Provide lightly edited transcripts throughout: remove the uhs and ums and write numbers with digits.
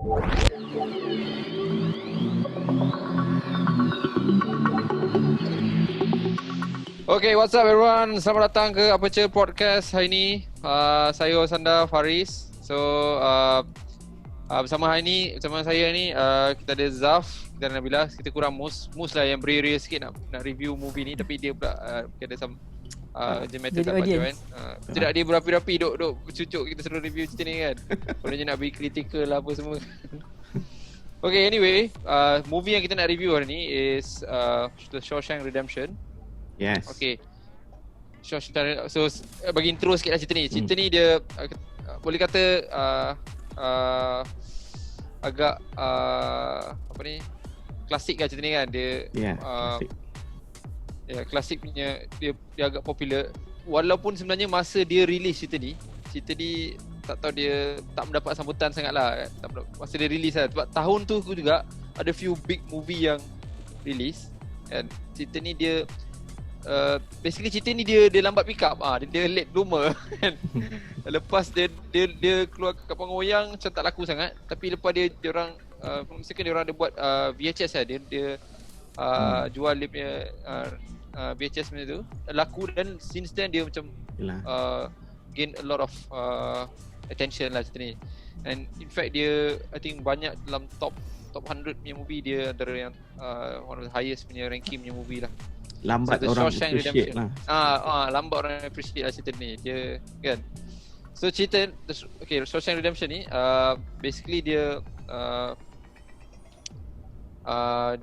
Okay, what's up everyone? Selamat datang ke Aperture Podcast hari ini. Saya Sanda Faris. So, bersama hari ni, bersama saya ni, kita ada Zaf dan Nabila. Kita kurang Mus lah yang beria-ria sikit nak review movie ni. Tapi dia pula ada some urgent matter tak baca kan. Tidak dia berapi-rapi duk cucuk kita suruh review cerita ni kan. Kononnya nak beri critical lah apa semua. Okay, anyway, movie yang kita nak review hari ni is The Shawshank Redemption. Yes. Okay. So bagi intro sikit lah cerita ni. Cerita ni dia boleh kata agak apa ni, klasik lah cerita ni kan. Dia klasik. Ya, klasik punya, dia agak popular. Walaupun sebenarnya masa dia release cerita ni tak tahu, dia tak mendapat sambutan sangat lah. Masa dia release lah. Sebab tahun tu juga ada few big movie yang release. And cerita ni dia basically cerita ni dia lambat pick up. Dia late bloomer kan. Lepas dia keluar kapal ngoyang macam tak laku sangat. Tapi lepas dia orang misalkan dia orang ada buat VHS lah. Dia jual dia punya VHS macam tu, laku, dan since then dia macam gain a lot of attention lah cerita ni. And in fact dia, I think banyak dalam top 100 punya movie, dia antara yang one of the highest punya ranking punya movie lah. Lambat orang appreciate lah. Lambat orang appreciate lah cerita ni. Dia kan. So cerita Shawshank Redemption ni basically dia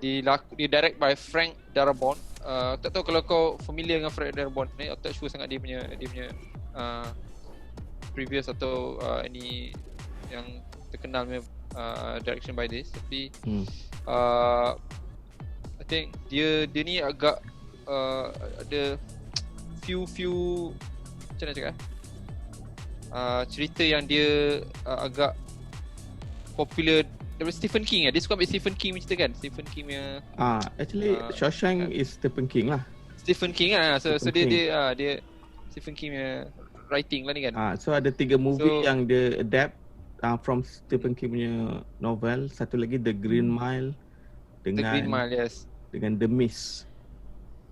di direct by Frank Darabont. Tak tahu kalau kau familiar dengan Frank Darabont ni. Aku tak sure sangat dia punya previous atau any yang terkenal punya direction by this. Tapi I think dia ni agak ada few macam mana cakap cerita yang dia agak popular daripada Stephen King. Dia suka ambil Stephen King cerita kan. Stephen King punya actually Shawshank is Stephen King lah. Stephen King lah. So dia Stephen King punya writing lah ni kan. So ada 3 movie yang dia adapt from Stephen King punya novel. Satu lagi The Green Mile dengan The Green Mile, yes, dengan The Mist.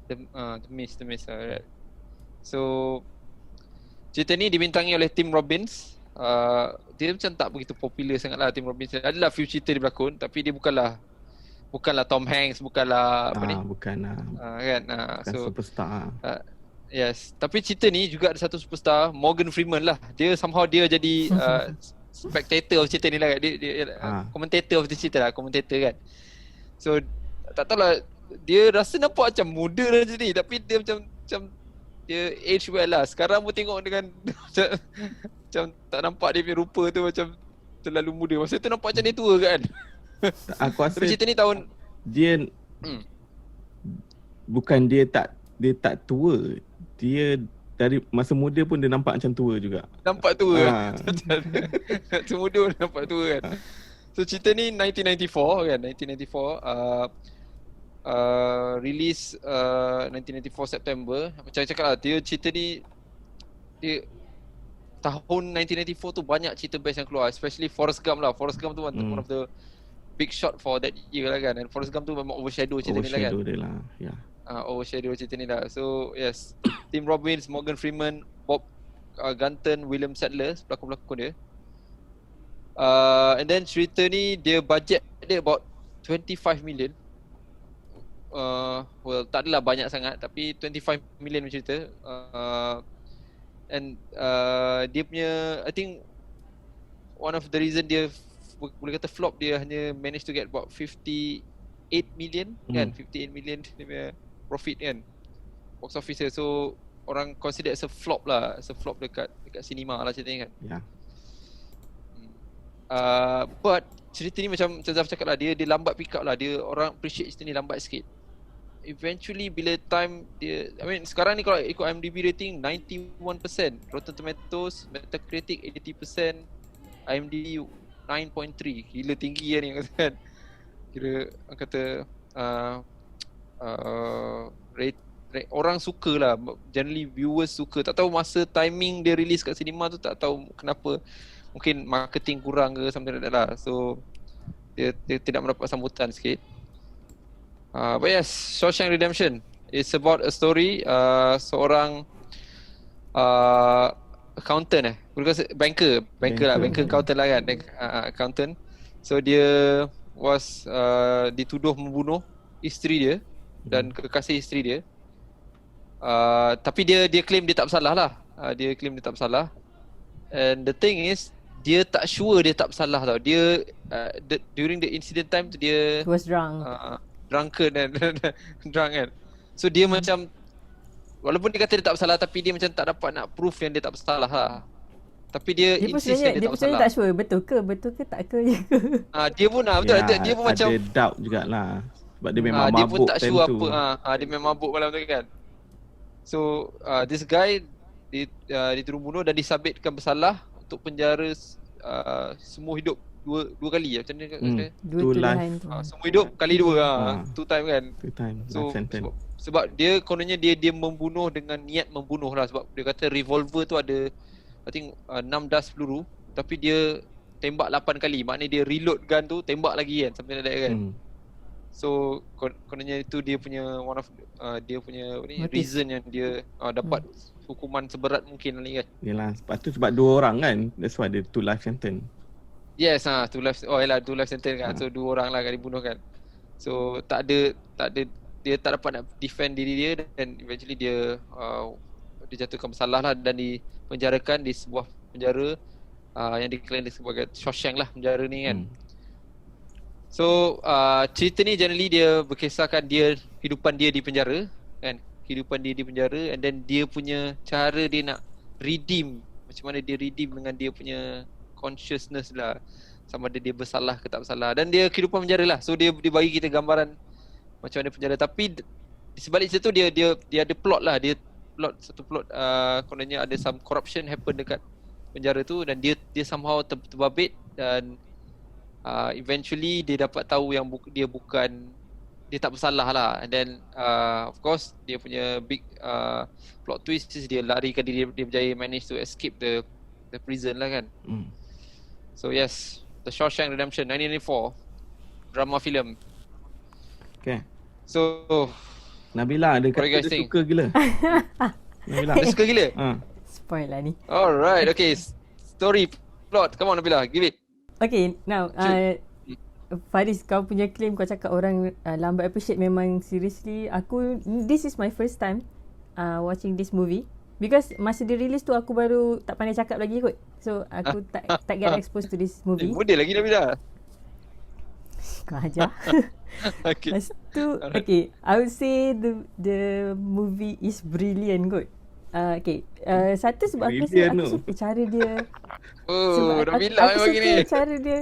The Mist, right. So cerita ni dibintangi oleh Tim Robbins. Dia macam tak begitu popular sangat lah Tim Robbins. Adalah few cerita dia berlakon, tapi dia bukanlah Tom Hanks, bukanlah apa ni, bukan kan. So superstar. Yes, tapi cerita ni juga ada satu superstar, Morgan Freeman lah. Dia somehow dia jadi spectator of cerita ni lah. Dia commentator of the cerita lah, commentator kan. So tak tahulah, dia rasa nampak macam muda lah macam ni, tapi dia macam dia age well lah. Sekarang pun tengok dengan macam tak nampak dia punya rupa tu macam terlalu muda. Masa tu nampak macam dia tua kan. Aku rasa tapi cerita ni tahun dia bukan dia tak tua. Dia dari masa muda pun dia nampak macam tua juga. Nampak tua. Masa muda pun nampak tua kan. So cerita ni 1994 kan. 1994 release 1994 September. Macam cakap lah, dia cerita ni, dia tahun 1994 tu banyak cerita best yang keluar, especially Forrest Gump lah. Forrest Gump tu one of the big shot for that year lah kan. And Forrest Gump tu memang overshadow cerita ni lah kan. Dia lah, ya. Overshadow cerita ni lah. So yes, Tim Robbins, Morgan Freeman, Bob Gunton, William Sadler pelakon-pelakon dia. And then cerita ni dia budget dia about 25 million. Well, tak adalah banyak sangat, tapi 25 million cerita. And dia punya, I think one of the reason dia boleh kata flop, dia hanya manage to get about 58 million kan. 58 million dia punya profit kan, box office dia. So orang consider as a flop lah, as a flop dekat cinema lah ceritanya kan. But cerita ni macam Zaf cakap lah, dia lambat pick up lah. Dia orang appreciate cerita ni lambat sikit. Eventually bila time dia, I mean sekarang ni kalau ikut IMDb rating 91%, Rotten Tomatoes, Metacritic 80%, IMDb 9.3. Gila tinggi lah ni kan. Kira kata orang suka lah, generally viewers suka. Tak tahu masa timing dia release kat cinema tu, tak tahu kenapa, mungkin marketing kurang ke something like that lah. So dia tidak mendapat sambutan sikit. But yes, Shawshank Redemption. It's about a story seorang accountant because banker accountant lah kan, accountant. So dia was dituduh membunuh isteri dia dan kekasih isteri dia. Tapi dia claim dia tak bersalah lah. Dia claim dia tak bersalah. And the thing is, dia tak sure dia tak bersalah tau. Dia during the incident time tu dia was drunk. Drunken kan. Drunk kan. So dia macam, walaupun dia kata dia tak bersalah, tapi dia macam tak dapat nak proof yang dia tak bersalah lah. Tapi dia insist yang dia tak bersalah. Dia tak sure betul ke tak ke je ke. Dia pun betul ya, dia pun macam ada doubt jugalah. Sebab dia memang mabuk. Dia pun tak sure tu. dia memang mabuk malam tu kan. So this guy dituduh bunuh dan disabitkan bersalah untuk penjara semua hidup dua kali macam mana Dua life. semua hidup kali dua two time kan. So sebab dia kononnya dia membunuh dengan niat membunuh lah, sebab dia kata revolver tu ada I think 6 das peluru, tapi dia tembak 8 kali, maknanya dia reload gun tu tembak lagi kan, something like that kan. So kononnya itu dia punya one of dia punya reason yang dia dapat hukuman seberat mungkin ni kan. Yalah, sebab 2 orang kan, that's why dia 2 life sentence. Yes, 2 life, two life sentence kan. So 2 orang lah kan dibunuh kan. So tak ada dia tak dapat nak defend diri dia, dan eventually dia dijatuhkan bersalah lah dan dipenjarakan di sebuah penjara yang diklaim sebagai Shawshank lah penjara ni kan. So cerita ni generally dia berkisahkan kehidupan dia di penjara kan, kehidupan dia di penjara, and then dia punya cara dia nak redeem, macam mana dia redeem dengan dia punya consciousness lah, sama ada dia bersalah ke tak bersalah, dan dia kehidupan penjara lah. So dia bagi kita gambaran macam mana penjara, tapi di sebalik situ dia ada plot lah, satu plot kononnya ada some corruption happen dekat penjara tu, dan dia somehow terbabit, dan eventually dia dapat tahu yang dia tak bersalah lah. And then of course dia punya big plot twist is dia larikan diri, dia berjaya manage to escape the prison lah kan. So yes, The Shawshank Redemption 1994 drama film. Okay. So Nabila dia kata dia suka gila. Nabila dia suka gila? Spoil lah ni. Alright, okay. Story, plot, come on Nabila, give it. Okay, now Faris, kau punya claim kau cakap orang lambat appreciate, memang seriously this is my first time watching this movie, because masa dia release tu aku baru tak pandai cakap lagi kot. So aku tak get exposed to this movie. Muda lagi Nabila. Kau ajar. Okay. Lepas tu, okay, I would say the movie is brilliant kot. Okay, satu sebab aku suka cara dia. Nabila aku memang gini. Suka cara dia.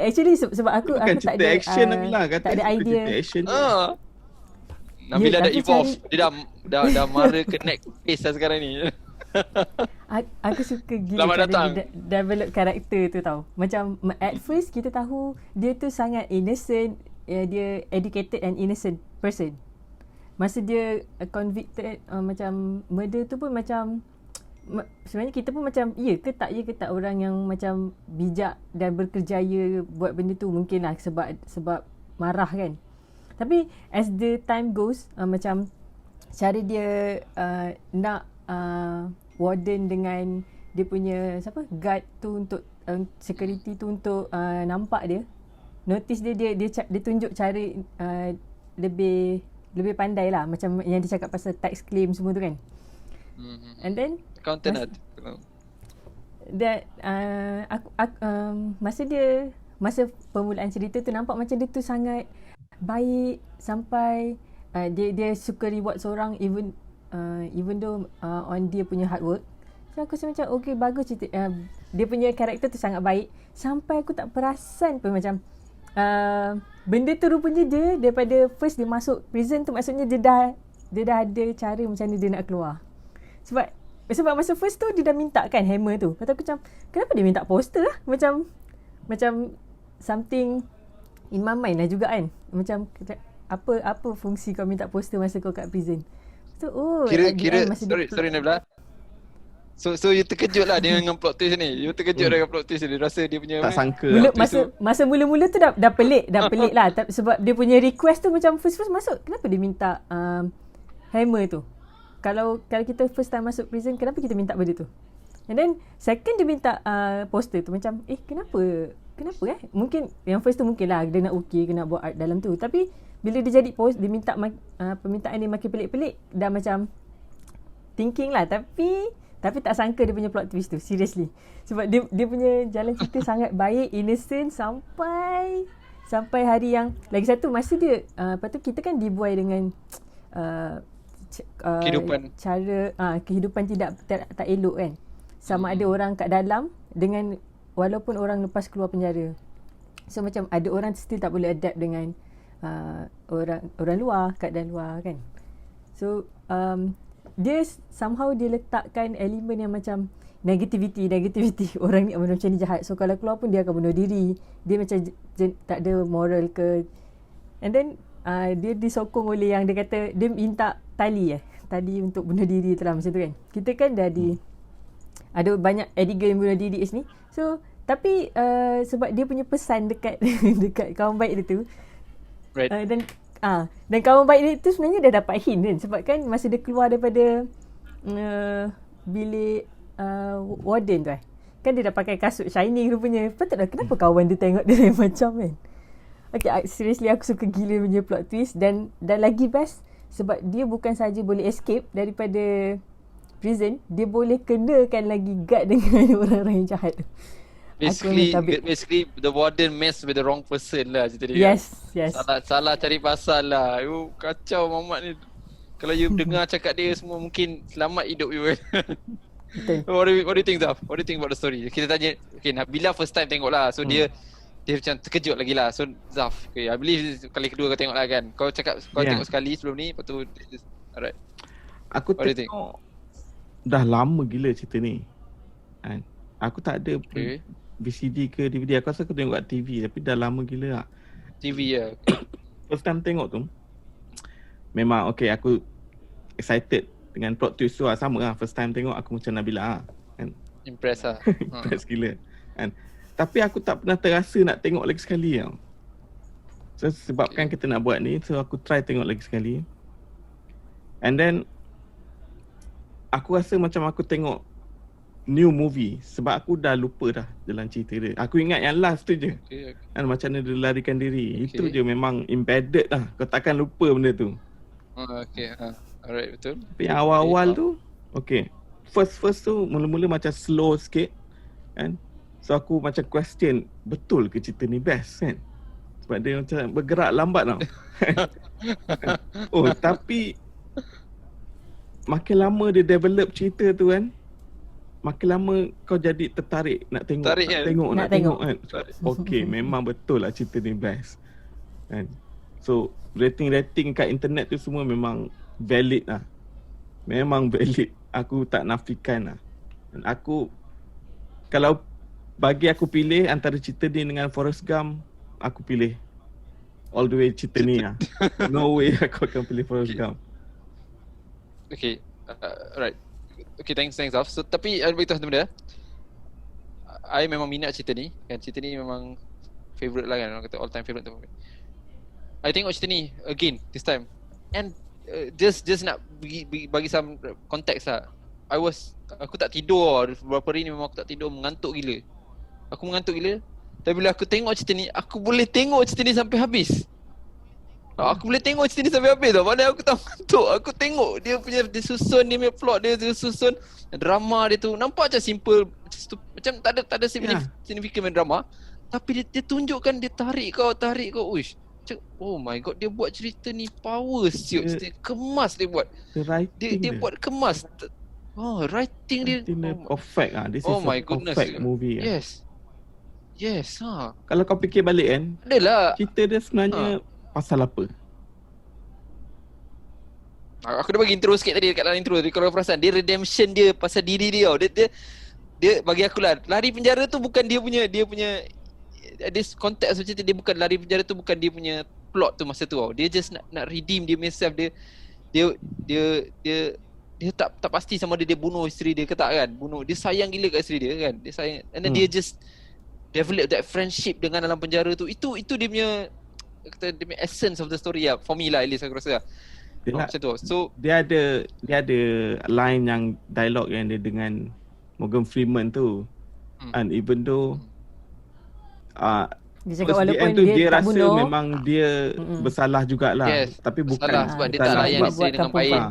Actually sebab aku tak ada action Nabila, kata tak ada idea. Nabila dah evolve. Dia dah mara ke next phase lah sekarang ni. Aku suka gila cara dia develop karakter tu tau. Macam at first kita tahu dia tu sangat innocent, dia educated and innocent person. Masa dia convicted macam murder tu pun macam sebenarnya kita pun macam ya ke tak orang yang macam bijak dan berkerjaya buat benda tu, mungkin lah sebab marah kan. Tapi as the time goes, macam cara dia nak warden dengan dia punya guard tu untuk security tu untuk nampak dia, notice dia tunjuk cara lebih pandai lah, macam yang dia cakap pasal tax claim semua tu kan. And then accountant that masa permulaan cerita tu nampak macam dia tu sangat baik, sampai dia suka reward seorang even though on dia punya hard work. So aku rasa macam okay, bagus cerita, dia punya karakter tu sangat baik, sampai aku tak perasan pun macam benda tu rupanya dia daripada first dia masuk prison tu, maksudnya dia dah ada cara macam ni dia nak keluar. Sebab masa first tu dia dah minta kan hammer tu. Lepas tu aku macam kenapa dia minta poster lah, macam something in my mind lah juga kan. Macam apa fungsi kau minta poster masa kau kat prison. So kira sorry Nabila. So you terkejut lah dengan plot twist ni. You terkejut dengan plot twist ni. Dia rasa dia punya Tak sangka. Masa mula-mula tu dah pelik lah sebab dia punya request tu macam first masuk kenapa dia minta hammer tu. Kalau kita first time masuk prison, kenapa kita minta benda tu? And then second dia minta poster tu macam kenapa mungkin yang first tu mungkin lah dia nak nak buat art dalam tu, tapi bila dia jadi post dia minta permintaan dia makin pelik-pelik, dah macam thinking lah, tapi tak sangka dia punya plot twist tu, seriously. Sebab dia punya jalan cerita sangat baik, innocent sampai hari yang lagi satu masa dia lepas tu kita kan dibuai dengan kehidupan kehidupan tak elok kan. Sama ada orang kat dalam dengan walaupun orang lepas keluar penjara. So macam ada orang still tak boleh adapt dengan orang luar, keadaan luar kan. So dia somehow dia letakkan elemen yang macam negativity orang ni macam ni jahat. So kalau keluar pun dia akan bunuh diri. Dia macam tak ada moral ke. And then dia disokong oleh yang dia kata dia minta tali untuk bunuh diri tu lah macam tu kan. Kita kan dah ada banyak Edigan yang bunuh diri ni. So tapi sebab dia punya pesan dekat kawan baik dia tu, right. Dan kawan baik dia tu sebenarnya dah dapat hint kan. Sebab kan masa dia keluar daripada bilik warden tu kan dia dah pakai kasut shining rupanya. Patutlah kenapa kawan dia tengok dia macam kan. Okay, seriously aku suka gila punya plot twist. Dan lagi best sebab dia bukan saja boleh escape daripada prison, dia boleh kenakan lagi guard dengan orang-orang yang jahat tu. Basically the warden mess with the wrong person lah cerita dia. Yes. Salah cari pasal lah. You kacau Muhammad ni. Kalau you dengar cakap dia semua mungkin selamat hidup you kan. What do you think Zaf? What do you think about the story? Kita tanya, okay, Nabila first time tengok lah. So dia macam terkejut lagi lah. So Zaf, okay, I believe kali kedua kau tengok lah kan. Kau cakap kau tengok sekali sebelum ni, lepas tu alright. Aku tengok dah lama gila cerita ni kan. Aku tak ada VCD ke DVD. Aku rasa aku tengok kat TV, tapi dah lama gila lah. TV ya. First time tengok tu memang okay, aku excited dengan plot twist tu lah. Sama lah, first time tengok aku macam Nabila kan. Impress lah. Impress gila kan. Tapi aku tak pernah terasa nak tengok lagi sekali tau. So sebabkan kita nak buat ni, so aku try tengok lagi sekali. And then aku rasa macam aku tengok new movie sebab aku dah lupa dah jalan cerita dia. Aku ingat yang last tu je. Okay. Kan macam mana dia larikan diri. Itu je memang embedded lah. Kau takkan lupa benda tu. Okay. Alright, betul. Tapi yang awal-awal tu okay. First tu mula-mula macam slow sikit kan. So aku macam question, betul ke cerita ni best kan? Sebab dia macam bergerak lambat tau. Tapi makin lama dia develop cerita tu kan, makin lama kau jadi tertarik nak tengok. Nak tengok kan. Okay, memang betul lah cerita ni best kan. So rating kat internet tu semua memang valid lah. Memang valid. Aku tak nafikan lah. Dan aku, kalau bagi aku pilih antara cerita ni dengan Forrest Gump, aku pilih all the way cerita ni lah. No way aku akan pilih Forrest Gump. Okay, right. Okay, thanks Zaf. So tapi beritahu satu benda. I memang minat cerita ni kan. Cerita ni memang favourite lah kan. Orang kata all time favourite tu. I tengok cerita ni again this time. And just nak bagi some context lah. Aku tak tidur beberapa hari ni, memang aku tak tidur, mengantuk gila. Aku mengantuk gila. Tapi bila aku tengok cerita ni, aku boleh tengok cerita ni sampai habis. Aku boleh tengok cerita ni sampai habis tau. Padahal aku tak mengantuk. Aku tengok dia susun, dia punya plot dia susun, drama dia tu nampak macam simple, macam tak ada signifikan drama. Tapi dia tunjukkan, dia tarik kau. Uish. Oh my god, dia buat cerita ni power siut. Kemas dia buat. Dia buat kemas. Writing dia perfect ah. This is a perfect movie. Yes. Kalau kau fikir balik kan, adalah cerita dia sebenarnya pasal apa? Aku dah bagi intro sikit tadi dekat dalam intro. Kalau perasan, dia redemption dia pasal diri dia tau. Dia bagi aku lah, lari penjara tu bukan dia punya ada konteks macam tu. Dia bukan lari penjara tu, bukan dia punya plot tu masa tu tau. Dia just nak redeem dia himself. Dia dia tak pasti sama dia bunuh isteri dia ke tak kan. Dia sayang gila kat isteri dia kan. Dia sayang, and then dia just develop that friendship dengan dalam penjara tu. Itu dia punya essence of the story lah. For me lah, at least aku rasa lah. Macam tu. So dia ada line yang dialog yang dia dengan Morgan Freeman tu. And even though dia cakap walaupun dia tak rasa bunuh, memang dia bersalah jugalah. Tapi bukan sebab dia tak layan isteri dengan baik.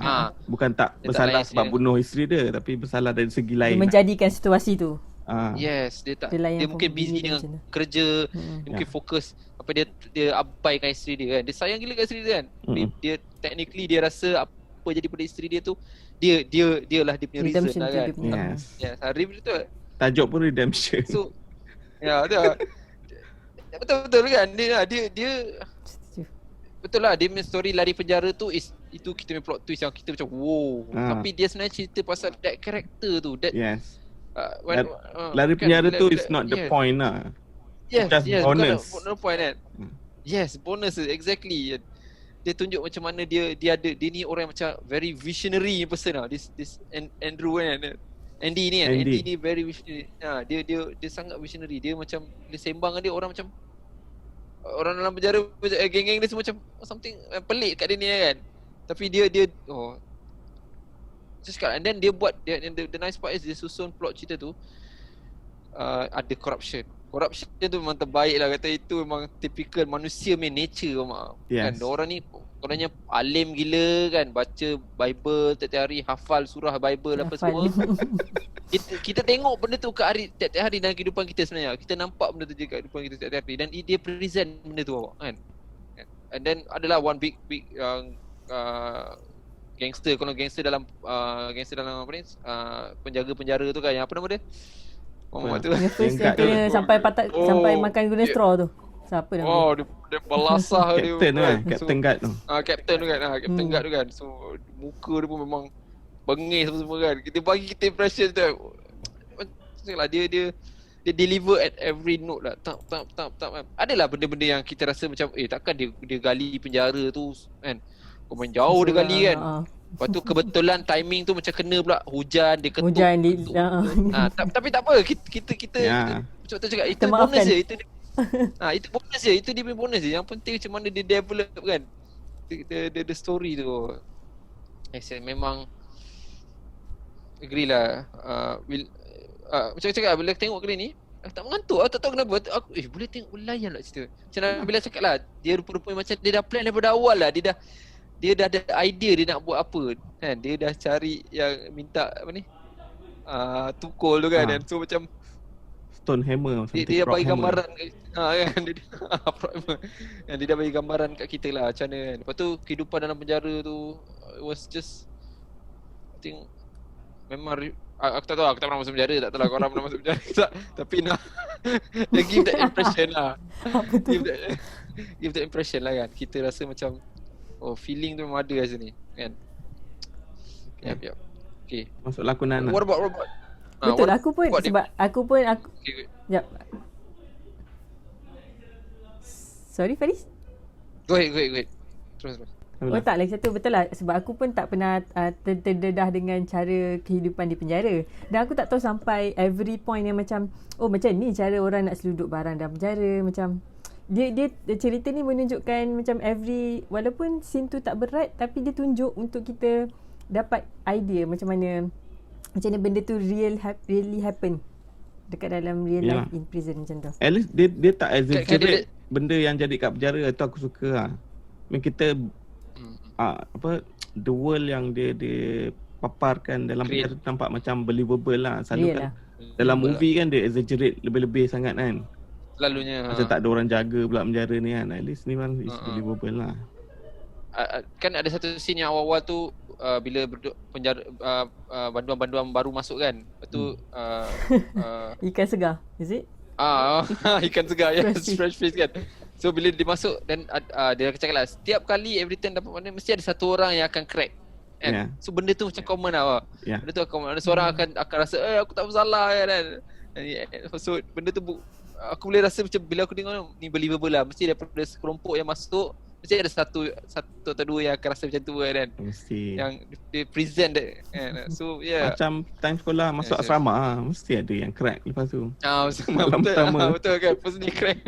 Bukan tak bersalah sebab bunuh isteri dia, tapi bersalah dari segi lain. Dia menjadikan situasi tu. Yes, dia mungkin busy dengan kerja, dia mungkin fokus apa dia abaikan isteri dia kan. Dia sayang gila kat isteri dia kan. Dia technically dia rasa apa jadi pada isteri dia tu dia lah dia punya reason lah kan. Yes, betul. Tajuk pun redemption. So betul kan, dia betul lah, dia punya story lari penjara tu itu kita punya plot twist yang kita macam wow. Tapi dia sebenarnya cerita pasal that character tu, that lari penjara tu is not the point lah. Just bonus. No point kan. Yes, bonus exactly. Dia tunjuk macam mana dia ni orang macam very visionary person lah. This Andrew kan. Andy ni very visionary. Dia sangat visionary. Dia macam dia sembang dengan dia orang macam orang dalam penjara, geng-geng dia semua macam something pelik kat dia ni kan. Tapi dia just kat, and then dia buat the nice part is dia susun plot cerita tu ada corruption tu memang terbaik lah. Kata itu memang typical manusia main nature kan. Orang ni orangnya alim gila kan, baca Bible tiap-tiap hari, hafal surah Bible apa semua. Kita tengok benda tu tiap-tiap hari dalam kehidupan kita sebenarnya. Kita nampak benda tu je kat kehidupan kita tiap-tiap hari, dan dia present benda tu kan. And then adalah one big gangster. Kalau gangster dalam apa ni, penjaga penjara tu kan, yang apa nama dia? Tu sampai sampai makan guna straw tu. Siapa nama dia? Dia belasah dia. Captain Guard tu. Captain tu kan. Captain Guard tu kan. So muka dia pun memang bengis semua kan. Kita bagi kita impression tu. Macamlah dia deliver at every note lah. Tak. Adalah benda-benda yang kita rasa macam takkan dia gali penjara tu kan. Kau main jauh dia gali kan. Lepas tu kebetulan timing tu macam kena pula hujan, dia ketuk. Tapi tak apa, kita macam tu cakap, itu bonus je, itu itu bonus je, itu dia punya bonus je. Yang penting macam mana dia develop kan the story tu. Memang agree lah. Macam cakap bila tengok kali ni tak mengantuk. Tak tahu kenapa aku boleh tengok layan lah cerita. Macam bila cakap lah, dia rupa-rupanya macam dia dah plan daripada awal lah. Dia dah ada idea dia nak buat apa kan. Dia dah cari yang minta apa ni tukul tu kan. Dan so macam Stone Hammer, dia bagi gambaran kan. Dia dah bagi gambaran kat kita lah macam mana kan. Lepas tu kehidupan dalam penjara tu was just, I think memang aku tak tahu, aku tak pernah masuk penjara. Tak tahu lah korang pernah masuk penjara tak. Tapi dia give that impression lah. Give that impression lah kan. Kita rasa macam feeling tu memang ada kat sini kan. Yep. Okay. Masuk lakonan lah. What about betul lah, aku pun Sekejap. Sorry Faris. Go ahead. Terus. Tak, lagi satu betul lah. Sebab aku pun tak pernah terdedah dengan cara kehidupan di penjara. Dan aku tak tahu sampai every point yang macam macam ni cara orang nak seluduk barang dalam penjara. Macam dia cerita ni menunjukkan macam walaupun scene tu tak berat, tapi dia tunjuk untuk kita dapat idea macam mana benda tu really happen dekat dalam real life in prison macam tu. At least dia tak exaggerate benda yang jadi kat penjara. Itu aku suka lah. Kita the world yang dia paparkan dalam penjara nampak macam believable lah. Selalu kan dalam movie kan dia exaggerate lebih-lebih sangat kan. Selalunya macam tak ada orang jaga pula penjara ni kan. At least ni kan is believable lah. Kan ada satu scene yang awal-awal tu bila penjara banduan-banduan baru masuk kan. Lepas tu ikan segar, is it? Ikan segar, yes, fresh fish kan. So bila dia masuk, dan dia cakap lah, setiap kali every time dapat mana mesti ada satu orang yang akan crack kan. So benda tu macam common lah. Benda tu common. Ada seorang akan rasa aku tak bersalah kan. So benda tu aku boleh rasa macam bila aku tengok ni believable lah. Mesti daripada sekelompok yang masuk Mesti ada satu atau dua yang akan rasa macam tu kan. Mesti. Yang dia present that kan. So yeah. Macam time sekolah masuk asrama mesti ada yang crack lepas tu. Malam pertama. Betul kan. First day crack.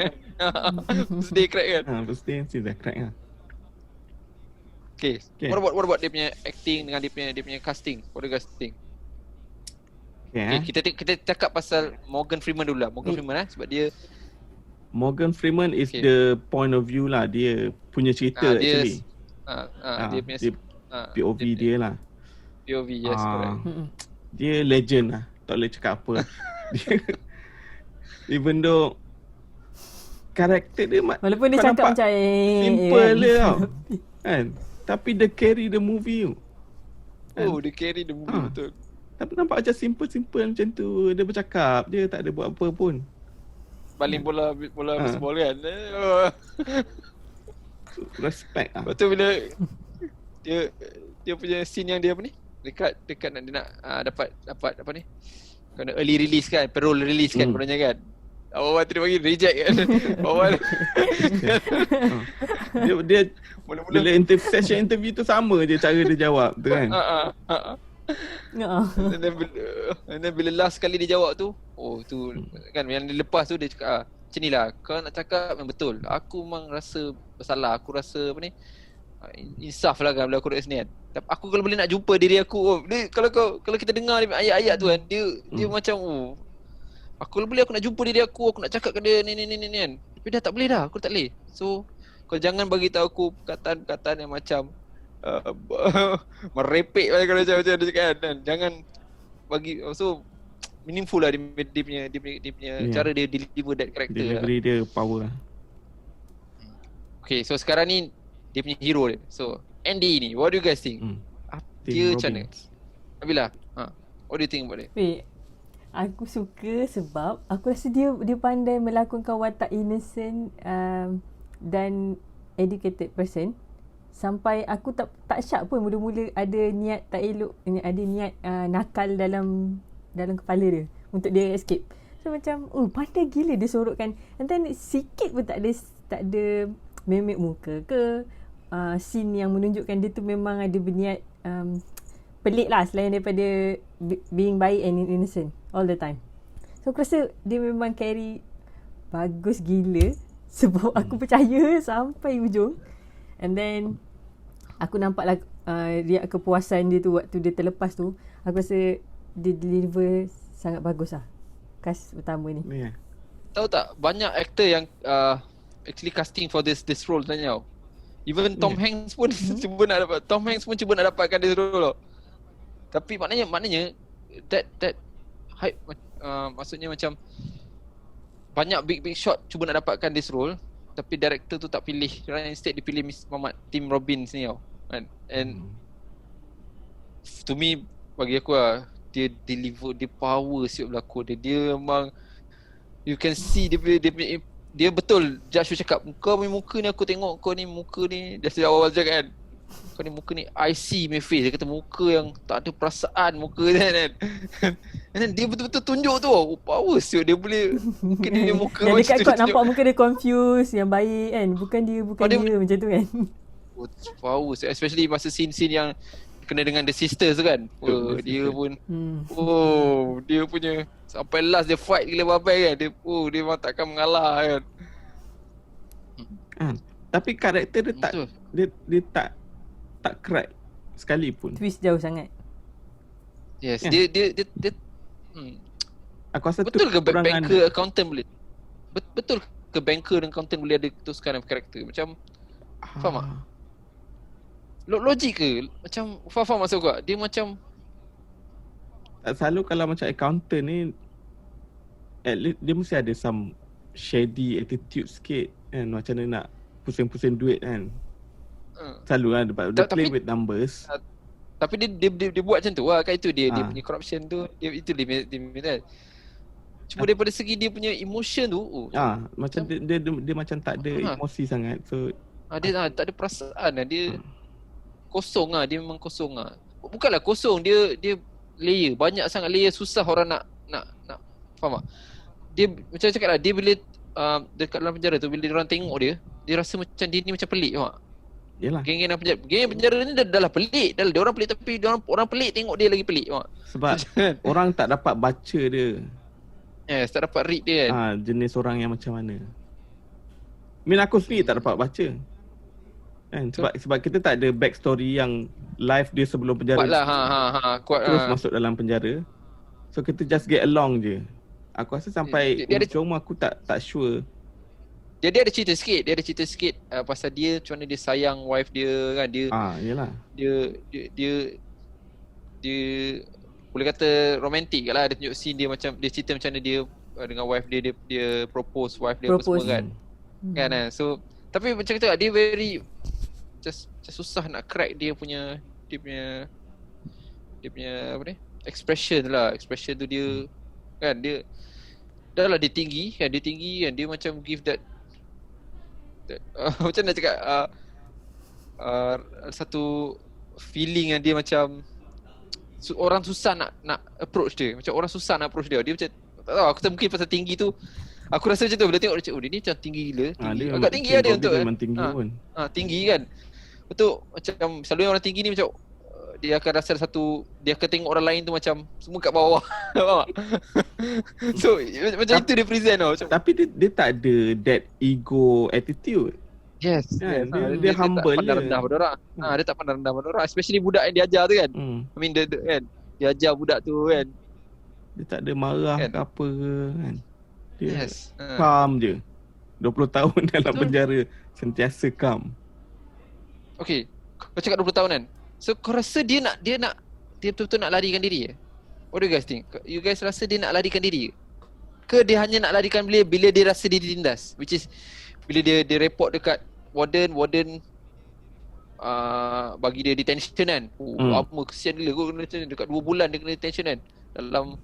First day crack kan. First day mesti dah crack lah. Okay. What about dia punya acting dengan dia punya casting? What the casting? Okay, kita cakap pasal Morgan Freeman dulu lah. Morgan Freeman sebab dia Morgan Freeman is the point of view lah. Dia punya cerita actually. Dia punya POV dia lah. POV, yes, correct. Dia legend lah. Tak boleh cakap apa. Even though karakter dia walaupun dia cakap macam simple dia tau. Kan? Tapi dia carry the movie tu. Dia carry the movie betul. Tapi nampak macam simple macam tu. Dia bercakap, dia tak ada buat apa pun. Baling bola baseball kan. Respect lah. Betul bila dia punya scene yang dia apa ni? Dekat nak dia nak dapat apa ni? Kena early release kan, parole release kan kononnya kan. Awal tu dia bagi reject kan. Awal dia bila session interview tu sama je cara dia jawab tu kan. And then bila last kali dia jawab tu, tu kan yang dia lepas tu dia cakap macam ni lah, kau nak cakap yang betul. Aku memang rasa bersalah, aku rasa apa ni, insaf lah kan bila aku duduk sini kan. Tapi aku kalau boleh nak jumpa diri aku, dia, kalau kita dengar dia ayat-ayat tu kan, dia macam aku kalau boleh aku nak jumpa diri aku nak cakap ke dia ni kan. Tapi dah tak boleh dah, aku tak boleh. So kau jangan bagi tahu aku perkataan-perkataan yang macam merepek kalau macam dia cakap kan. Jangan bagi meaningful lah dia punya cara dia deliver that character. Delivery dia power lah. Okay, so sekarang ni dia punya hero dia. So Andy ni, what do you guys think? Dia macam mana? Nabila, what do you think about it? Wait, aku suka sebab aku rasa dia pandai melakonkan watak innocent dan educated person. Sampai aku tak syak pun mula-mula ada niat tak elok, ada niat nakal dalam kepala dia untuk dia escape. So macam pandai gila dia sorokkan. And then sikit pun tak ada memek muka ke scene yang menunjukkan dia tu memang ada berniat pelik lah selain daripada being baik and innocent all the time. So aku rasa dia memang carry bagus gila sebab aku percaya sampai ujung. And then aku nampaklah riak kepuasan dia tu waktu dia terlepas tu. Aku rasa dia deliver sangat bagus lah cast utama ni. Tahu tak, banyak actor yang actually casting for this role sebenarnya. Even Tom Hanks pun cuba nak dapatkan this role tau. Tapi maknanya that hype, maksudnya macam banyak big shot cuba nak dapatkan this role, tapi director tu tak pilih. Instead dia pilih Tim Robbins ni tau. And to me, bagi aku lah, dia deliver, dia power siap berlakon dia. Dia memang you can see dia betul. Judge cakap kau punya muka ni, aku tengok kau ni muka ni dah sejak awal je kan. Kau ni muka ni I see my face. Dia kata muka yang tak ada perasaan muka kan. And then dia betul-betul tunjuk tu. Power siap dia boleh. Mungkin dia muka yang dekat kau nampak muka dia confused, yang baik kan. Bukan dia macam tu kan. Power siap. Especially masa scene-scene yang kena dengan the sisters tu kan. Dia pun dia punya sampai last dia fight gila babai kan. Dia memang takkan mengalah kan. Tapi karakter dia tak dia tak crack sekali pun. Twist jauh sangat. Yes, dia aku rasa betul ke banker accountant boleh? Betul ke banker dan accountant boleh ada tu sekarang karakter? Macam faham tak? Logik ke? Macam faham maksud kau? Dia macam selalu kalau macam accountant ni at least dia mesti ada some shady attitude sikit kan, macam dia nak pusing-pusing duit kan. Selalu kan dia play with numbers. Tapi dia buat macam tu lah kan. Itu dia punya corruption tu, itu dia cuma daripada segi dia punya emotion tu macam dia macam tak ada emosi sangat. So dia tak ada perasaan lah. Dia kosong lah. Dia memang kosong lah. Bukanlah kosong, dia layer, banyak sangat layer, susah orang nak faham tak? Dia macam cakap lah, dia bila dekat dalam penjara tu, bila orang tengok dia rasa macam dia ni macam pelik, faham tak? Yalah. Geng-geng dalam penjara. Geng penjara ni dah lah pelik. Dah orang pelik tapi orang pelik tengok dia lagi pelik. Sebab orang tak dapat baca dia. Yes, tak dapat read dia kan. Jenis orang yang macam mana. Aku sendiri tak dapat baca. Kan? Sebab kita tak ada backstory yang live dia sebelum penjara. Kuat lah. Kuat terus masuk dalam penjara. So kita just get along je. Aku rasa sampai ujung aku tak sure. Dia ada cerita sikit. Pasal dia macam mana dia sayang wife dia kan. Dia yalah. Dia boleh kata romantik lah. Dia tunjuk scene dia macam, dia cerita macam mana dia dengan wife dia propose wife dia apa semua kan. Kan. So tapi macam tu dia very just susah nak crack dia punya apa ni, expression tu dia kan. Dia dah lah dia tinggi kan, dia macam give that macam nak cakap satu feeling yang dia macam orang susah nak approach dia. Macam orang susah nak approach dia. Dia macam tak tahu, aku tak mungkin pasal tinggi tu. Aku rasa macam tu bila tengok dia, dia ni macam tinggi gila. Agak tinggi dia untuk tinggi pun. Tinggi kan. Betul, macam selalunya orang tinggi ni macam dia akan rasa dia akan tengok orang lain tu macam semua kat bawah. Faham tak? So macam itu dia present tau. Tapi dia tak ada that ego attitude. Yes. Dia humble dia tak pandang rendah pada orang. Dia tak pandang rendah pada orang, especially budak yang dia ajar tu kan. I mean dia kan, dia ajar budak tu kan. Dia tak ada marah kan, ke apa kan. Dia calm je. 20 tahun dalam penjara sentiasa calm. Okay, kau cakap 20 tahun kan. So kau rasa dia betul-betul nak larikan diri? What do you guys think? You guys rasa dia nak larikan diri ke dia hanya nak larikan bila dia rasa dia ditindas? Which is bila dia report dekat warden bagi dia detention kan. Lama, kesian gila. Kau kena dekat 2 bulan dia kena detention kan. Dalam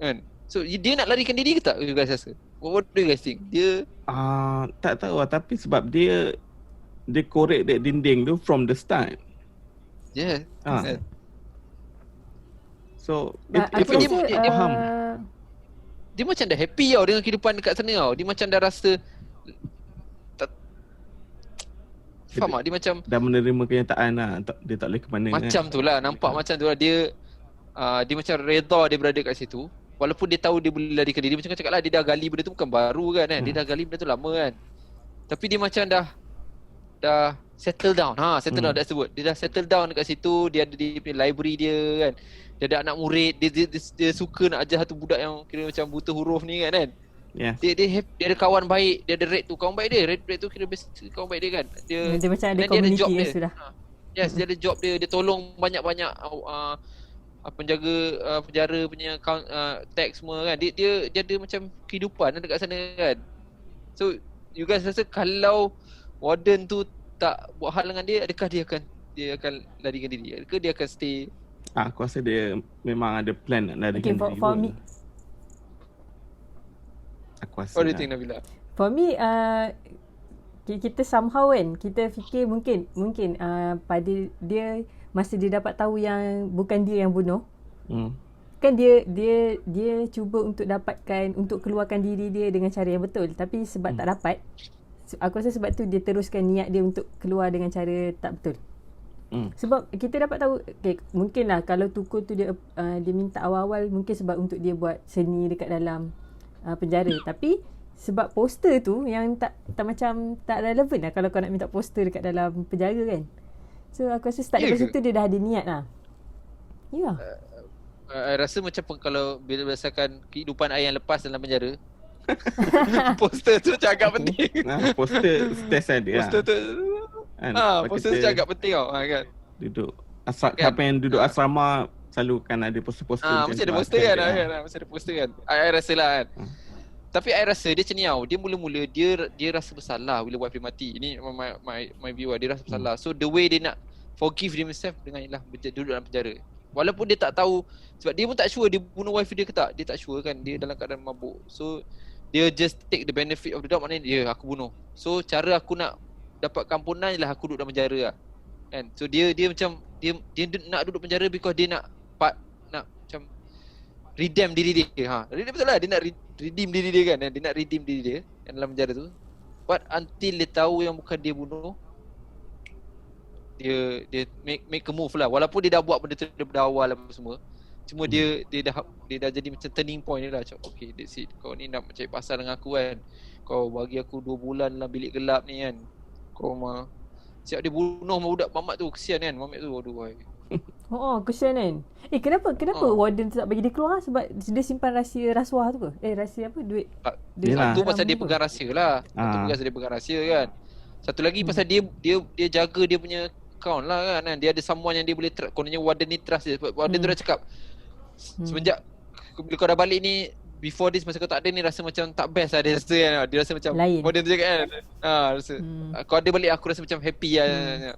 kan. So dia nak larikan diri ke tak, you guys rasa? What do you guys think? Dia tak tahu lah, tapi sebab dia korek that dinding tu from the start. Yeah. So dia faham. Dia macam dah happy tau dengan kehidupan dekat sana tau. Dia macam dah rasa faham tak? Dia macam dah menerima kenyataan lah. Dia tak boleh ke mana macam kan? tu lah. Nampak macam tu lah. Dia macam redha dia berada kat situ. Walaupun dia tahu dia boleh larikan diri. Macam kau cakap lah, dia dah gali benda tu bukan baru kan. Dia dah gali benda tu lama kan. Tapi dia macam dah settle down. Settle down, that's the word. Dia dah settle down dekat situ. Dia ada dia punya library dia kan. Dia ada anak murid. Dia suka nak ajar satu budak yang kira macam buta huruf ni kan. Yeah. Dia ada kawan baik. Dia ada Red tu, kawan baik dia. Red tu kira basically kawan baik dia kan. Dia macam ada community dia sudah. Yes, dia ada job dia. Dia tolong banyak-banyak penjaga penjara punya tax semua kan. Dia ada macam kehidupan dekat sana kan. So you guys rasa kalau warden tu tak buat hal dengan dia, adakah dia akan larikan diri? Adakah dia akan stay? Aku rasa dia memang ada plan nak larikan diri. For me, aku rasa. What do you think, Nabila? For me, kita somehow kan, kita fikir mungkin pada dia masa dia dapat tahu yang bukan dia yang bunuh. Kan dia cuba untuk dapatkan, untuk keluarkan diri dia dengan cara yang betul, tapi sebab tak dapat, aku rasa sebab tu dia teruskan niat dia untuk keluar dengan cara tak betul. Sebab kita dapat tahu, mungkinlah kalau tukul tu dia minta awal-awal mungkin sebab untuk dia buat seni dekat dalam penjara, tapi sebab poster tu yang tak macam tak relevan lah kalau kau nak minta poster dekat dalam penjara kan. So aku rasa start dari situ dia dah ada niat lah. Ya. I rasa macam kalau bila berdasarkan kehidupan I yang lepas dalam penjara, poster tu macam agak penting. Poster stage dia. Poster tu poster tu agak penting tau kan. Duduk siapa yang duduk asrama selalu kan ada poster-poster mesti ada poster kan. Mesti ada poster kan. I rasa lah kan. Tapi I rasa dia macam ni tau. Dia mula-mula dia rasa bersalah bila wife dia mati. Ini my view lah. Dia rasa bersalah. So the way dia nak forgive himself dengan duduk dalam penjara. Walaupun dia tak tahu, sebab dia pun tak sure dia bunuh wife dia ke tak. Dia tak sure kan, dia dalam keadaan mabuk. So dia just take the benefit of the doubt. Maknanya aku bunuh. So cara aku nak dapat kampunan ialah aku duduk dalam penjara lah kan. So dia macam dia nak duduk penjara because dia nak macam redeem diri dia. Redeem betul lah. Dia nak redeem diri dia kan. Dia nak redeem diri dia yang dalam penjara tu. But until dia tahu yang bukan dia bunuh, dia make a move lah. Walaupun dia dah buat benda tu daripada awal apa semua. Cuma dia dah jadi macam turning point dia lah. Macam okay, that's it. Kau ni nak cari pasal dengan aku kan. Kau bagi aku 2 bulan dalam bilik gelap ni kan. Kau siap dia bunuh budak Mamat tu. Kesian kan Mamat tu. Aduh. Kesian kan. Kenapa warden tu tak bagi dia keluar? Sebab dia simpan rahsia rasuah tu ke? Rahsia apa? Duit tu pasal dia pegang rahsia lah. Satu pasal dia pegang rahsia kan. Satu lagi pasal dia jaga dia punya account lah kan. Dia ada someone yang dia boleh trust. Kononnya warden ni trust dia. Sebab warden tu dah cakap semenjak bila kau dah balik ni, before this masa kau tak ada ni, rasa macam tak best lah. Dia rasa kan. Dia rasa macam warden tu cakap kan. Rasa kau ada balik aku rasa macam happy lah.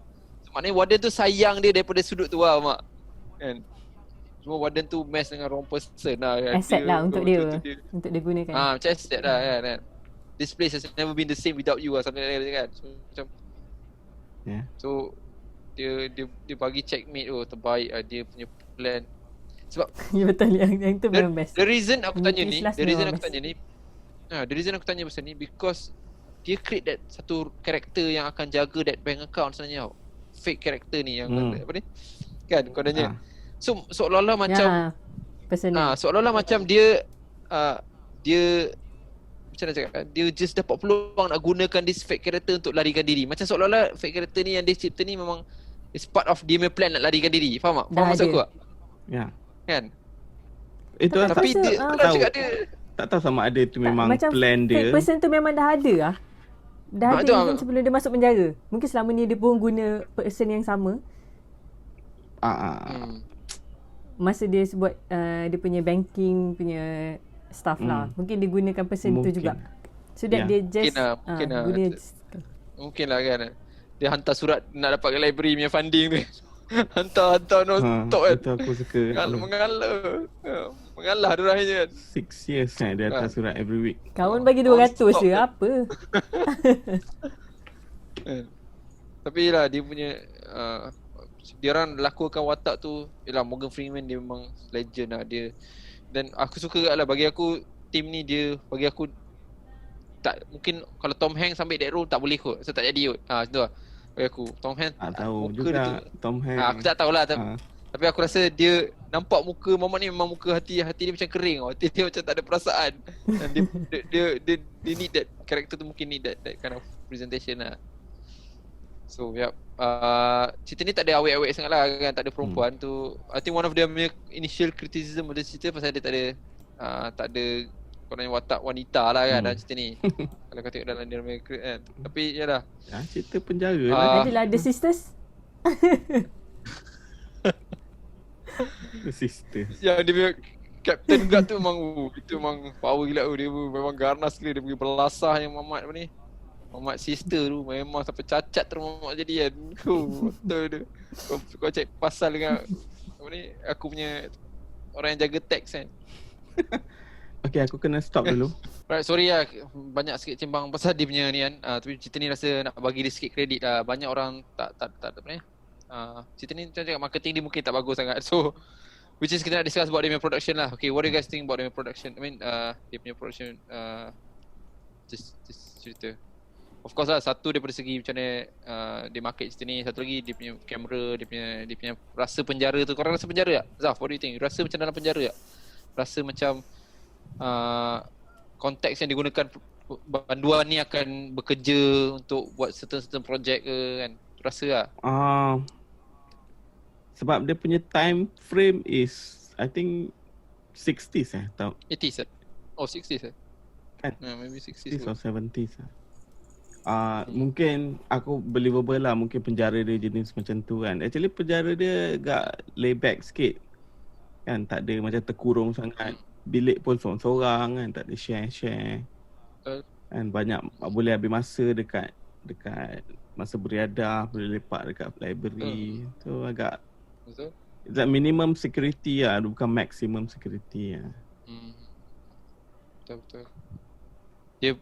Maknanya warden tu sayang dia daripada sudut tu lah mak. Kan. Cuma warden tu mess dengan wrong person lah kan. Asset lah untuk dia. Untuk dia gunakan. Macam asset lah kan. This place has never been the same without you lah. Something like that kan. So macam So dia bagi checkmate tu. Terbaik lah dia punya plan. Sebab ya betul, yang tu memang best. The reason aku tanya ni The reason aku tanya pasal ni because dia create that satu karakter yang akan jaga that bank account sebenarnya tau. Fake karakter ni yang apa ni kan kononnya. So seolah-olah macam seolah-olah macam dia macam nak cakap, dia just dapat peluang nak gunakan this fake karakter untuk larikan diri. Macam seolah-olah fake karakter ni yang dia cipta ni memang is part of dia punya plan nak larikan diri. Faham tak? Faham maksud aku tak? Ya. Kan? Itu tapi dia tak tahu sama ada itu memang macam plan dia. Fake person tu memang dah ada lah. Dah ada even sebelum dia masuk penjara. Mungkin selama ni dia pun guna person yang sama. Masa dia buat dia punya banking punya staff lah. Mungkin dia gunakan person tu juga. So that dia just mungkin lah kan. Dia hantar surat nak dapat library punya funding tu. Hantar non-stop kan. Itu aku suka. Mengalah durahnya kan. 6 years kan dia hantar surat every week. Kawan bagi 200 je apa. Tapi lah dia punya dia orang lakukan watak tu. Yalah Morgan Freeman dia memang legend lah dia. Dan aku suka lah, bagi aku team ni dia bagi aku tak mungkin kalau Tom Hanks ambil that role tak boleh kot. So tak jadi kot. Macam tu lah. Bagi aku Tom Hanks tahu juga Tom Hanks. Aku tak tahulah tapi aku rasa dia nampak muka Mamat ni memang muka hati dia macam kering. Hati dia macam tak ada perasaan. Dan dia need that character tu, mungkin need that kind of presentation lah. So cerita ni tak ada awet-awet sangat lah kan, tak ada perempuan tu. I think one of the initial criticism of the cerita pasal dia tak ada korang watak wanita lah kan dalam cerita ni. Kalau kau tengok dalam drama kan. Tapi yalah. Cerita penjara lah. Adalah The Sisters. The Sisters. Yang dia punya Captain Guard tu memang itu memang power gila tu. Dia memang ganas gila. Dia pergi belasah yang Mamat apa ni. Mamat sister tu memang sampai cacat terus Mamat jadi kan. Betul tu. Kau cek pasal dengan apa ni, aku punya orang yang jaga teks kan. Okay, aku kena stop dulu. Right, sorry lah. Banyak sikit cimbang pasal dia punya ni kan. Tapi cerita ni rasa nak bagi dia sikit kredit lah. Banyak orang tak apa ni. Cerita ni macam cakap marketing dia mungkin tak bagus sangat. So, which is kita nak discuss about dia punya production lah. Okay, what do you guys think about dia punya production? I mean, dia punya production just cerita. Of course lah, satu daripada segi macam mana dia market cerita ni. Satu lagi dia punya kamera, dia punya rasa penjara tu. Korang rasa penjara tak? Zaf, what do you think? Rasa macam dalam penjara tak? Rasa macam konteks yang digunakan banduan ni akan bekerja untuk buat certain project ke kan? Rasa tak? Sebab dia punya time frame is I think 60s tau. 80s Oh 60s kan? Maybe 60s or 70s mungkin aku believable lah. Mungkin penjara dia jenis macam tu kan. Actually penjara dia agak lay back sikit kan, tak ada macam terkurung sangat. Bilik pun seorang-seorang kan, tak ada share kan. Banyak boleh habis masa dekat masa beriadah, boleh lepak dekat library. So agak betul. It's like minimum security lah, bukan maximum security lah. Betul. Dia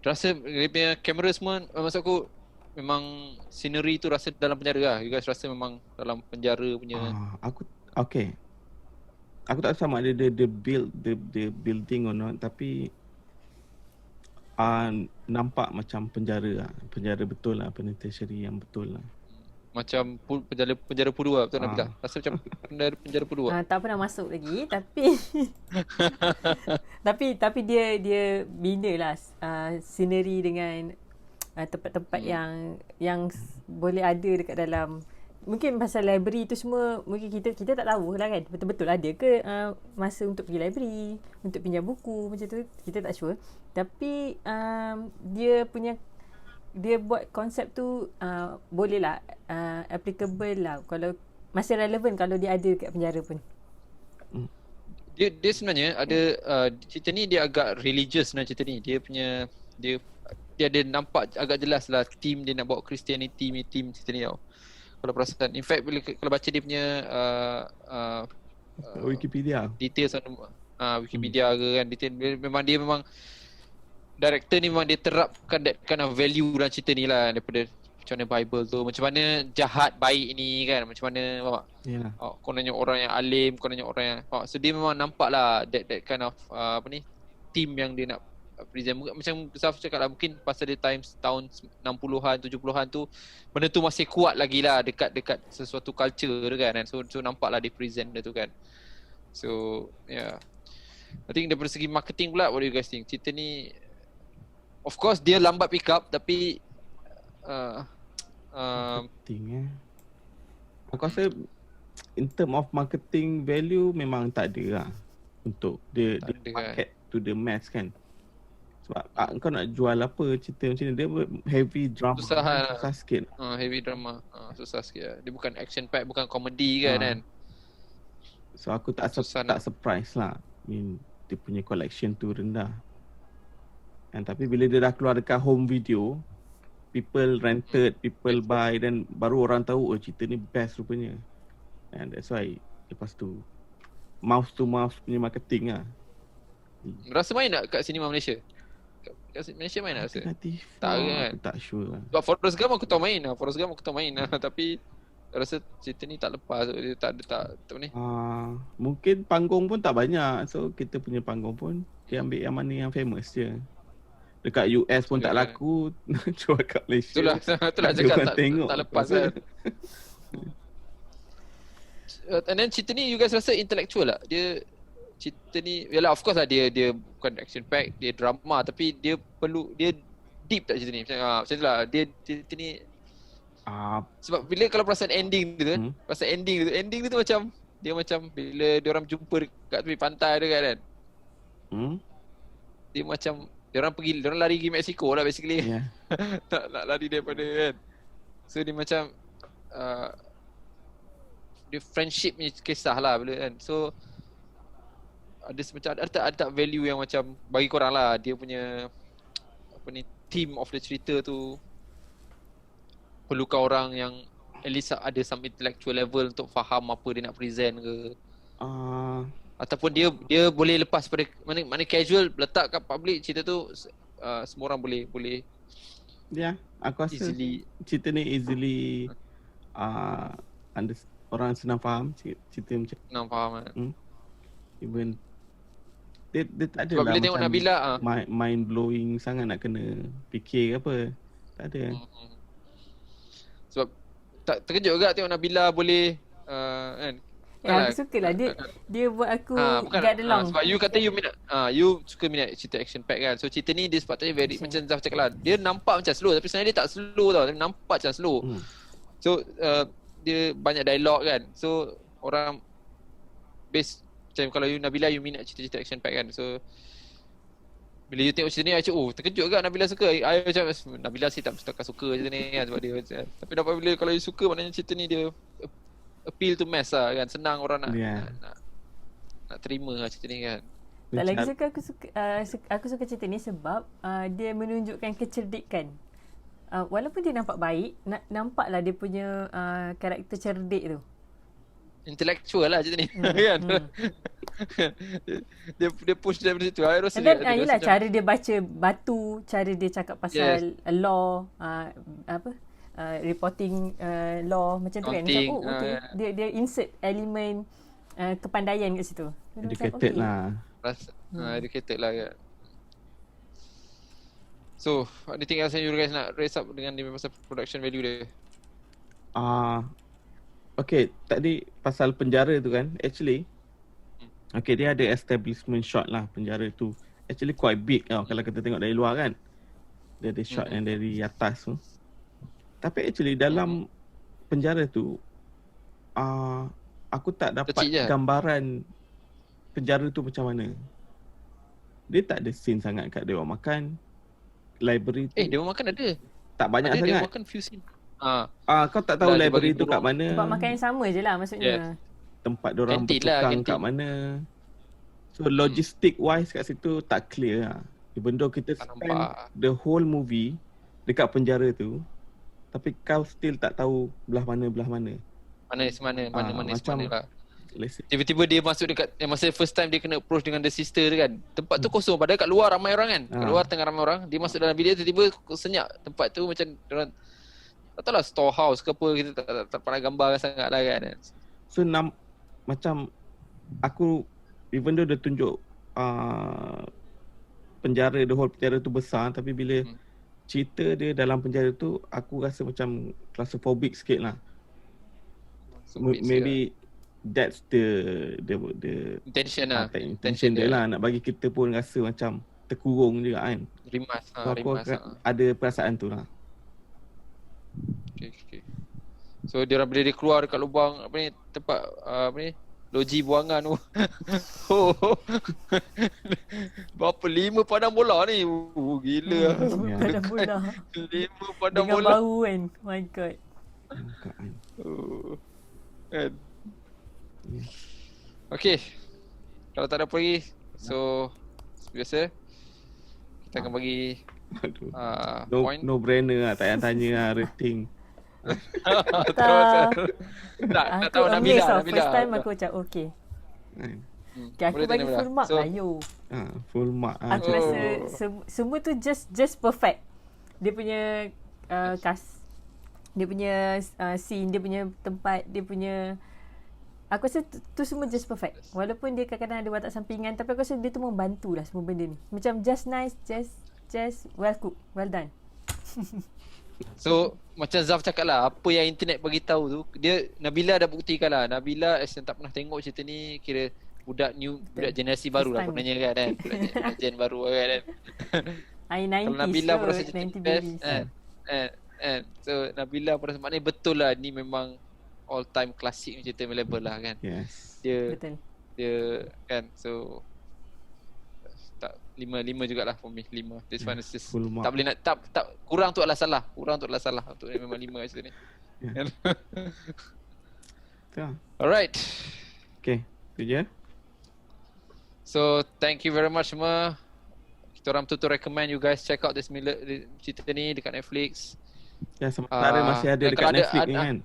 rasa dia punya kamera semua, maksud aku memang scenery tu rasa dalam penjara lah. You guys rasa memang dalam penjara punya. Aku tak tahu sama ada dia build the building or not, tapi nampak macam penjara lah. Penjara betul lah, penitentiary yang betul lah. Macam penjara Purua betul Nabila? Rasa macam penjara Purua. Tak pernah masuk lagi tapi tapi dia bina lah scenery dengan tempat-tempat yang boleh ada dekat dalam. Mungkin pasal library tu semua mungkin kita tak tahu lah kan, betul-betul ada ke masa untuk pergi library, untuk pinjam buku macam tu, kita tak sure. Tapi dia buat konsep tu boleh lah applicable lah kalau masih relevan kalau dia ada kat penjara pun. Dia sebenarnya ada cerita ni dia agak religious sebenarnya cerita ni. Dia ada nampak agak jelas lah team dia nak bawa Christianity ni team cerita ni tau. Kalau perasan. In fact kalau baca dia punya Wikipedia details Wikipedia ke kan, detail memang director ni memang dia terapkan that kind of value dalam cerita ni lah, daripada macam mana Bible tu, macam mana jahat baik ni kan, macam mana kononnya orang yang alim, kononnya orang yang so dia memang nampak lah that kind of team yang dia nak present. Macam Saf cakap lah, mungkin pasal dia tahun 60-an 70-an tu benda tu masih kuat lagi lah dekat sesuatu culture kan, so nampak lah dia present dia tu kan. So yeah, I think daripada segi marketing pula, what do you guys think? Cerita ni of course dia lambat pick up tapi marketing aku rasa in term of marketing value memang tak ada lah untuk dia market to the mass kan. Sebab kau nak jual apa cerita macam ni, dia heavy drama, susah sikit. Heavy drama, susah sikit lah. Dia bukan action pack, bukan komedi kan. So aku tak surprise lah. I mean, dia punya collection tu rendah. Tapi bila dia dah keluar dekat home video, people rented, people buy, dan baru orang tahu cerita ni best rupanya. And that's why lepas tu mouth to mouth punya marketing lah. Rasa main tak kat sinema Malaysia? Kat Malaysia main tak rasa? Tak kan? Aku tak sure lah. Sebab Forrest Gump aku tahu main lah. Tapi rasa cerita ni tak lepas. Dia tak ni. Mungkin panggung pun tak banyak. So kita punya panggung pun dia ambil yang mana yang famous je. Dekat US pun tak laku, jual kat Malaysia. Itulah cakap tak lepas kan. And then cerita ni you guys rasa intellectual tak? Dia cerita ni, yalah of course lah dia bukan action pack, dia drama, tapi dia deep tak cerita ni? Macam tu lah, dia cerita ni sebab bila kalau perasan ending tu kan, ending tu macam dia macam bila dia orang jumpa dekat tepi pantai tu kan. Dia macam dia orang lari pergi Mexico lah basically. nak lari daripada kan. So dia macam dia friendship punya kisah lah bila kan. So ada semacam ada value yang macam bagi korang lah, dia punya theme of the cerita tu perlukan orang yang at least ada some intellectual level untuk faham apa dia nak present ke. Ataupun dia boleh lepas pada mana casual letak kat public cerita tu, semua orang boleh aku rasa easily, cerita ni easily orang senang faham cerita macam senang faham even dia tak ada sebab lah bila tengok Nabila mind blowing sangat nak kena fikir apa, tak ada. Sebab tak terkejut juga tengok Nabila boleh kan. Aku suka lah dia buat aku get along. Sebab you kata you suka minat cerita action pack kan. So cerita ni dia sepatutnya very macam Zaf cakap lah, dia nampak macam slow tapi sebenarnya dia tak slow tau, dia nampak macam slow. So dia banyak dialog kan. So orang base macam kalau you Nabila you minat cerita-cerita action pack kan. So bila you tengok cerita ni terkejut juga Nabila suka. I macam Nabila sih tak akan suka cerita ni kan sebab dia macam. Tapi dapat bila kalau you suka, maknanya cerita ni dia appeal to mass lah kan. Senang orang nak terima lah cerita ni kan. Tak lagi suka aku suka cerita ni sebab dia menunjukkan kecerdikan. Walaupun dia nampak baik, nampaklah dia punya karakter cerdik tu. Intellectual lah cerita ni kan. Dia push daripada situ. I rasa yelah cara dia baca batu, cara dia cakap pasal law, reporting law macam tu kan. Macam dia insert elemen kepandaian kat situ. Educated lah. Educated lah kan. So anything else yang you guys nak raise up dengan dia pasal production value dia? Okay, tadi pasal penjara tu kan, actually okay, dia ada establishment shot lah penjara tu. Actually quite big tau kalau kita tengok dari luar kan. Dia ada shot yang dari atas tu. Tapi actually dalam penjara tu aku tak dapat gambaran penjara tu macam mana. Dia tak ada scene sangat kat Dewan Makan. Library tu Dewan Makan ada. tak banyak sangat. Dewan Makan few scene. Kau tak tahu library tu kat mana. Tempat makan yang sama je lah maksudnya. Tempat diorang bertukang kat mana. So logistic wise kat situ tak clear lah. Even though kita spend the whole movie dekat penjara tu, tapi kau still tak tahu belah mana macam lah. Tiba-tiba dia masuk dekat masa first time dia kena approach dengan the sister tu kan. Tempat tu kosong padahal kat luar ramai orang kan. Kat luar tengah ramai orang, dia masuk dalam bilik tiba-tiba senyap. Tempat tu macam orang tak tahulah storehouse ke apa, kita tak pernah gambar sangat lah kan. So macam aku even though dia tunjuk penjara, the whole penjara tu besar, tapi bila cerita dia dalam penjara tu aku rasa macam claustrophobic sikit lah. Maybe that's the intention lah. Intention dia lah nak bagi kita pun rasa macam terkurung juga kan. Rimas aku ada perasaan tu lah. Okay. So dia bila dia keluar dekat lubang tempat loji buangan tu. Berapa 5 padang bola ni. Gila. Padang bola. 5 padang dengan bola. Dengan bau kan. My god. Kan. Okay. Kalau tak ada apa lagi, so biasa kita akan bagi point. No brainer lah, tak payah tanya lah rating. Tak tahu Nabila. First time aku macam okay. Aku bagi full mark lah yo. Full mark. Aku rasa semua tu just perfect. Dia punya cast, dia punya scene, dia punya tempat, dia punya, aku rasa tu semua just perfect. Walaupun dia kadang-kadang ada watak sampingan, tapi aku rasa dia tu membantu lah semua benda ni. Macam just nice, just well cooked, well done. So macam Zaf cakap lah, apa yang internet bagi tahu tu, dia Nabila dah buktikan lah. Nabila as yang tak pernah tengok cerita ni, kira budak generasi baru lah kononnya kan. Budak gen baru kan. Kalau Nabila pun rasa cerita best so Nabila pun rasa maknanya betul lah, ni memang all time klasik cerita Malibel lah kan. Yes. Betul. Dia kan, so tak 5 jugalah for me. 5. This one is just tak boleh nak tak kurang tu adalah salah. Untuk memang 5 cerita ni. Alright. Okay, tu je. So thank you very much semua. Kita orang tu recommend you guys check out this cerita ni dekat Netflix. Ya, sementara masih ada dekat Netflix ni kan.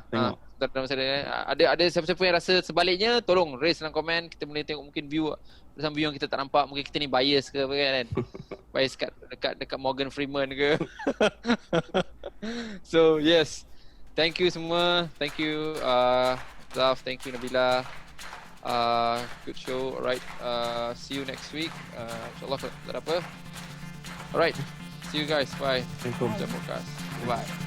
Tengok. Ada siapa-siapa yang rasa sebaliknya, tolong raise dalam komen. Kita boleh tengok mungkin view yang kita tak nampak. Mungkin kita ni bias ke apa kan. Bias dekat Morgan Freeman ke. So yes, thank you semua. Thank you Zaf, thank you Nabila. Good show. Alright, see you next week. InsyaAllah tak ada apa. Alright, see you guys. Bye. Assalamualaikum. Podcast. Bye.